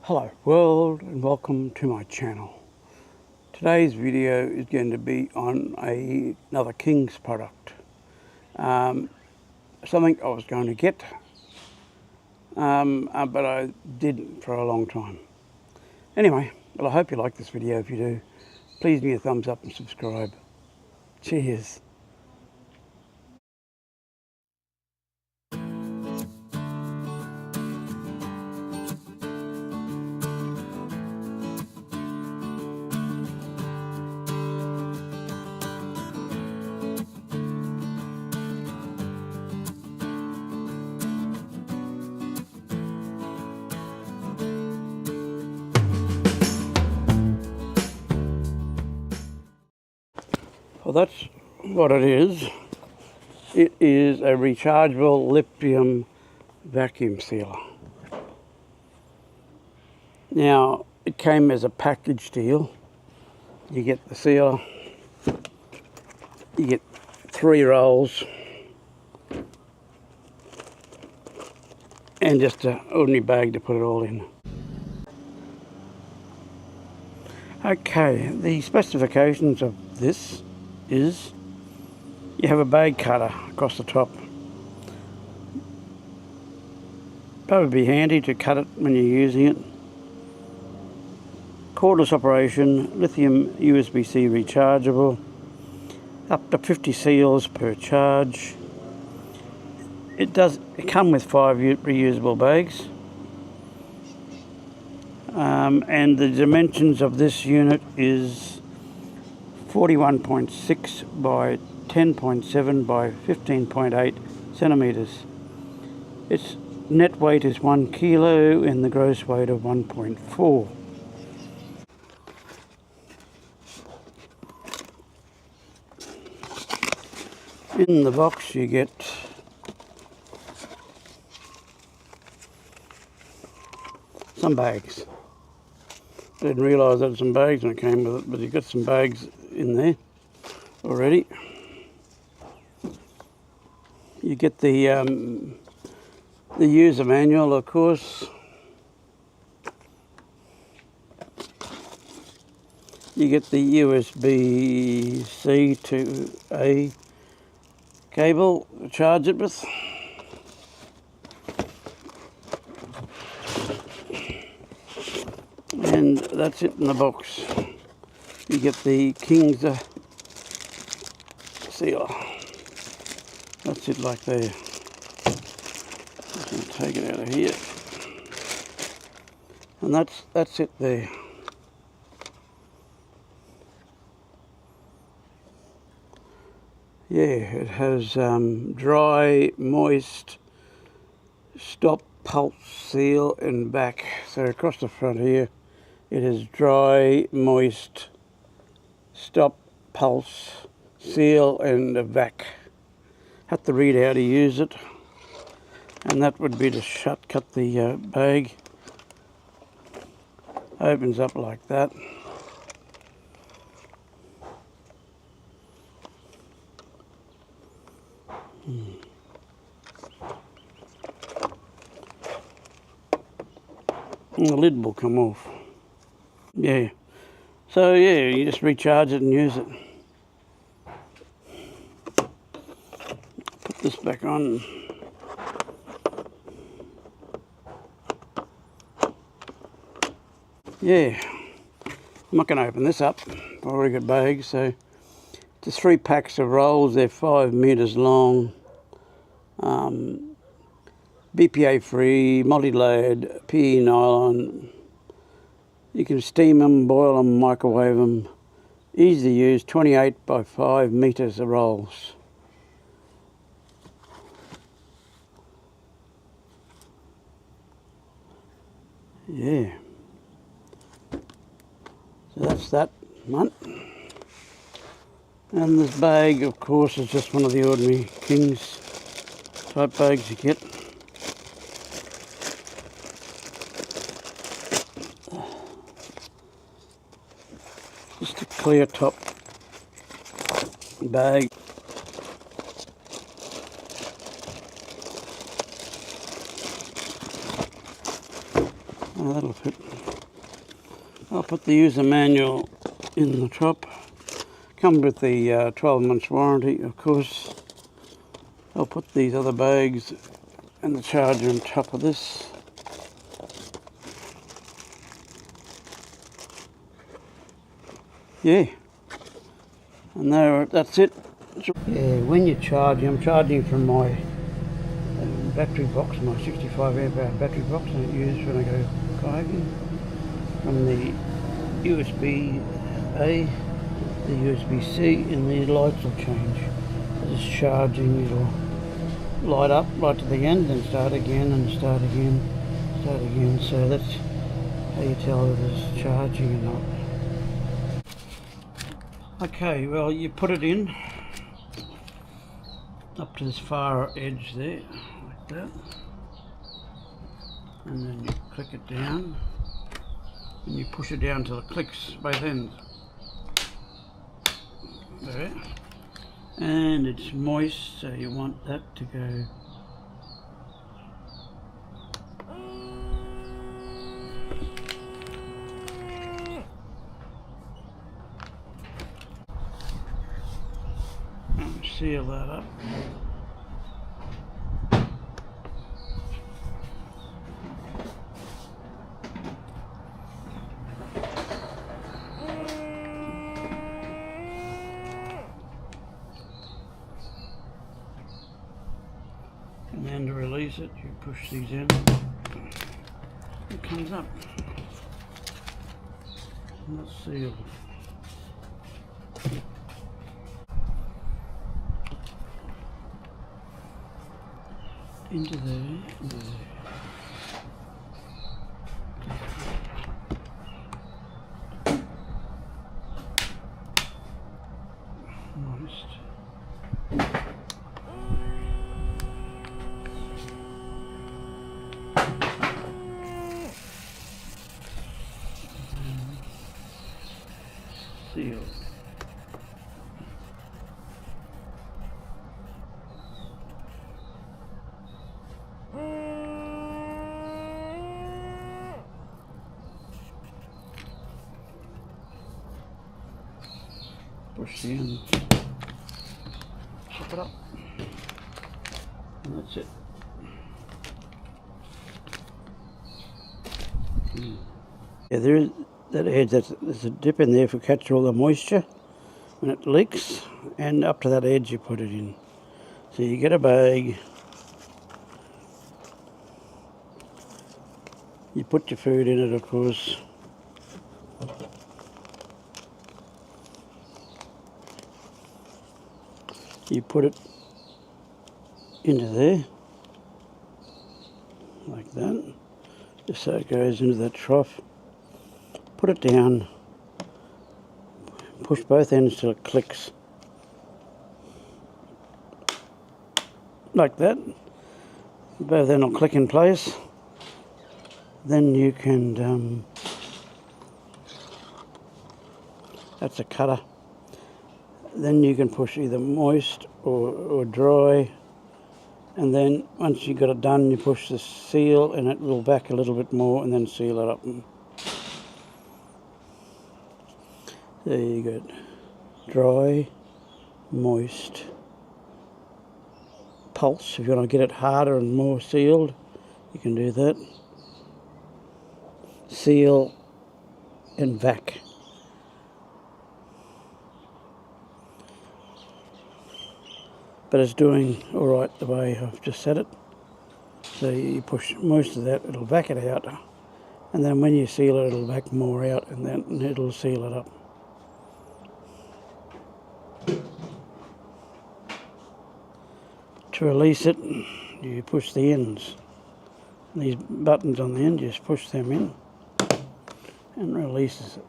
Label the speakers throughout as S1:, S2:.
S1: Hello world and welcome to my channel. Today's video is going to be on another King's product. Something I was going to get, but I didn't for a long time. Anyway, well, I hope you like this video. If you do, please give me a thumbs up and subscribe. Cheers. Well, that's what it is. It is a rechargeable lithium vacuum sealer. Now, it came as a package deal. You get the sealer, you get 3 rolls, and just an ordinary bag to put it all in. Okay, the specifications of this is you have a bag cutter across the top. Probably be handy to cut it when you're using it. Cordless operation, lithium USB-C rechargeable, up to 50 seals per charge. It come with 5 reusable bags. And the dimensions of this unit is 41.6 by 10.7 by 15.8 centimetres. Its net weight is 1 kilo and the gross weight of 1.4. In the box you get some bags. I didn't realise there were some bags when it came with it, but you've got some bags in there already. You get the user manual, of course. You get the USB-C to A cable to charge it with. And that's it in the box. You get the King's sealer. That's it like there. Just going to take it out of here. And that's it there. Yeah, it has dry, moist, stop, pulse, seal and back. So across the front here it is dry, moist, stop, pulse, seal and a vac. Have to read how to use it, and that would be to cut the bag. Opens up like that. And the lid will come off. Yeah. So yeah, you just recharge it and use it. Put this back on. Yeah. I'm not going to open this up. I've already got bags, so just 3 packs of rolls. They're 5 meters long. BPA free, multi-layered, PE nylon. You can steam them, boil them, microwave them. Easy to use, 28 by 5 meters of rolls. Yeah. So that's that one. And this bag, of course, is just one of the ordinary King's type bags you get. Just a clear top bag. That'll fit. I'll put the user manual in the top. Comes with the 12 months warranty, of course. I'll put these other bags and the charger on top of this. Yeah, and there, that's it. Yeah, when you're charging, I'm charging from my battery box, my 65 amp hour battery box I use when I go kayaking. From the USB-A, the USB-C, and the lights will change. As it's charging, it'll light up right to the end, then start again, and start again, start again. So that's how you tell if it's charging or not. Okay, well, you put it in up to this far edge there, like that, and then you click it down, and you push it down till it clicks both ends. There, and it's moist, so you want that to go and seal that up. And then to release it, you push these in, it comes up, and that's sealed. Into there, into there. Moist. Sealed. Push the end, chop it up, and that's it. Yeah, there is that edge, there's a dip in there for catch all the moisture when it leaks, and up to that edge you put it in. So you get a bag, you put your food in it, of course. You put it into there, like that, just so it goes into that trough. Put it down, push both ends till it clicks, like that. Both ends will click in place. Then you can, that's a cutter. Then you can push either moist or dry, and then once you've got it done, you push the seal and it will back a little bit more, and then seal it up. There you go. Dry, moist, pulse. If you want to get it harder and more sealed, you can do that. Seal and vac. But it's doing all right the way I've just said it. So you push most of that, it'll back it out, and then when you seal it, it'll back more out, and then it'll seal it up. To release it, you push the ends. These buttons on the end, you just push them in and releases it.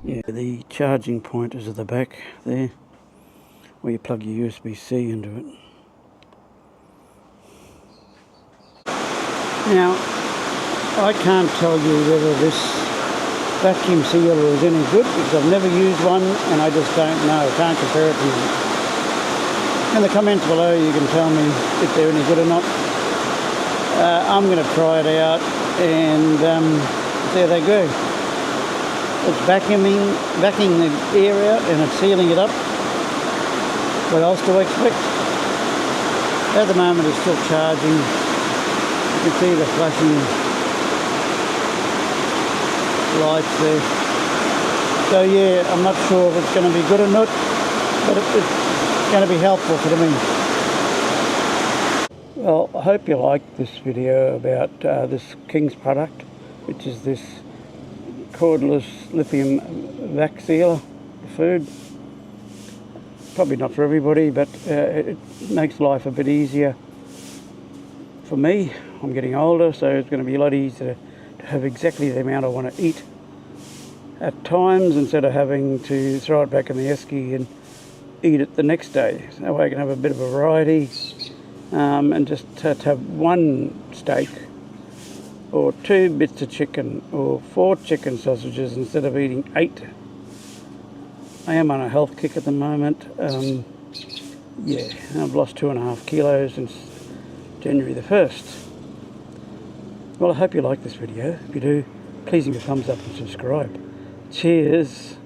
S1: Yeah, the charging point is at the back there, where you plug your USB-C into it. Now, I can't tell you whether this vacuum sealer is any good, because I've never used one and I just don't know. I can't compare it to In the comments below you can tell me if they're any good or not. I'm going to try it out and see how they go. It's vacuuming the air out and it's sealing it up. What else do I expect? At the moment it's still charging. You can see the flashing lights there. So yeah, I'm not sure if it's going to be good or not, but it's going to be helpful for me. Well, I hope you liked this video about this King's product, which is this cordless lithium vac sealer for food. Probably not for everybody, but it makes life a bit easier for me. I'm getting older, so it's going to be a lot easier to have exactly the amount I want to eat at times, instead of having to throw it back in the esky and eat it the next day. So that way I can have a bit of a variety, and just to have one steak or 2 bits of chicken or 4 chicken sausages instead of eating 8. I am on a health kick at the moment. Yeah, I've lost 2.5 kilos since January the 1st. Well, I hope you like this video. If you do, please give me a thumbs up and subscribe. Cheers.